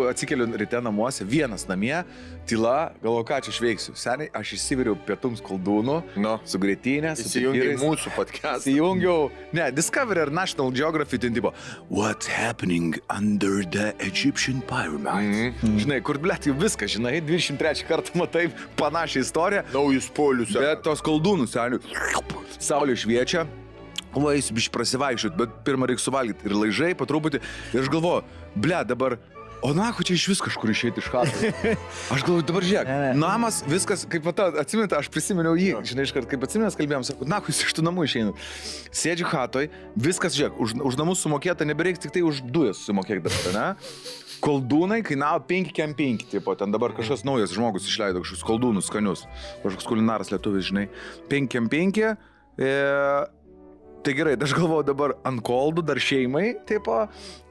atsikeliu ryte namuose, vienas namie, tyla, galvoju, ką čia išveiksiu. Seniai, aš įsiviriau pietums koldūnų, su greitinė, su įsijungiai mūsų podcast. Įsijungiau, Discovery ar National Geography, ten tipo, what's happening under the Egyptian pyramids. Žinai, kur, blėt, jau viską, žinai, 23 kartą matai panašią istoriją. Naujus polius. Bet tos koldūnus, seniai, saulė šviečia. Va, jis biškai prasivaikščiot, bet pirmą reikia suvalgyti. Ir laižai patruputį. Ir aš galvoju, ble, dabar, o naku, čia iš vis kažkur išeiti iš chatos. Aš galvoju, dabar žiūrėk, namas, viskas, kaip atsimint, aš prisiminiau jį, žinai, iškart, kaip atsiminęs kalbėjom, sako, naku, jis iš tų namų išeina. Sėdžiu chatoj, viskas, žiūrėk, už namus sumokėta, nebereiks tik tai už dujas sumokėk dabar, ne? Koldūnai kainavo 5,5, tipo, ten dabar kažkas naujas žmogus išleido kažkokius koldūnus skanius, kažkoks kulinaras lietuvis, žinai, 5,5. Tai gerai, aš galvoju dabar ant koldų, dar šeimai, tipo,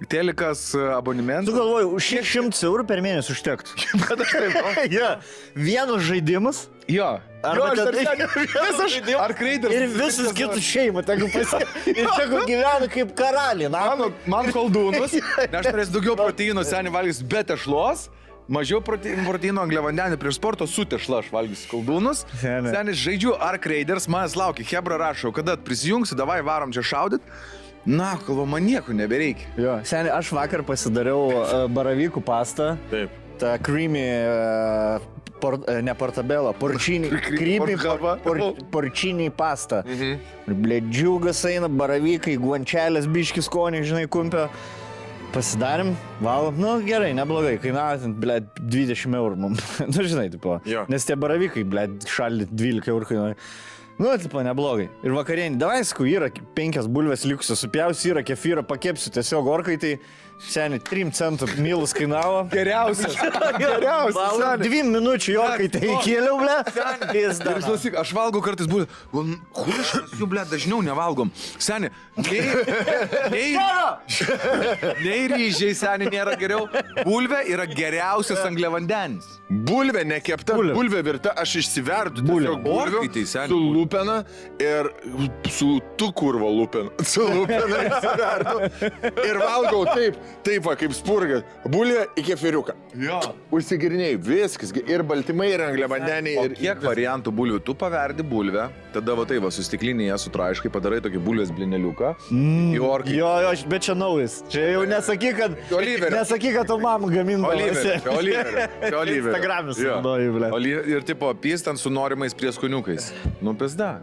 telikas abonimentas. Tu galvoju, už 100 eurų per mėnesį užtektų. Bet aš taip, Ja, vienas žaidimas. jo. Arba Ar kreiders? Ir visus kitus šeimą, tegu ir tegu gyvena kaip karaliai. Man koldūnus, aš turėsiu daugiau proteinų, seniai valgys be tešlos. Mažiau proteino angliavandenių prieš sporto su tešla aš valgysiu koldūnus. Senis žaidžiu Ark Raiders, manęs laukia, Hebra rašo, kada prisijungsi, davai varom čia šaudyt. Na, kalba, man nieko nebereikia. Jo, seniai, aš vakar pasidariau baravykų pastą. Taip. Ta creamy, ne portabello, porčinį, creamy porčinį pastą. Bledžiugas eina, baravykai, guančelės, biški skonį, žinai, kumpio. Pasidarėm, valom, nu gerai, neblogai, kainavo, blėt, 20 eurų mums, nu žinai, tipo, nes tie baravykai, blėt, šaldyti 12 eurų kainuoja. Nu, tipo, neblogai. Ir vakarienį, davai, sakau, yra 5 bulvės likusios, supjausiu, yra kefyrą, pakepsiu tiesiog orkai, tai seniai 3 centų milus kainavo. Geriausias. Geriausias. 2 minučių orkai, tai įkėliau, ble. Ir klausyk, aš valgau kartais bulvę. Kuriškas jų, ble, dažniau nevalgom. Seniai, nei ryžiai, seniai, nėra geriau. Bulvė yra geriausias angliavandenis. Bulvė nekepta, bulvė virta, aš išsiverdu tiesiog bulvių su lupena ir su tu kurvo lupena. Su lupena išsiverdu ir valgau taip va, kaip spurgas. Bulvė į kefiriuką. Jo. Užsigiriniai, viskas, ir baltymai, ir angliavandeniai. O kiek variantų bulvių? Tu paverdi bulvę, tada va tai va, su stiklinėje sutraiškai, padarai tokį bulvės blineliuką. Jo, bet čia naujas. Čia jau nesakyk, kad tu mamą gamindavai. Oliverio. Instagramis naudoju, ble. Ir tipo, pys ten su norimais prieskoniukais. Nu, pizda.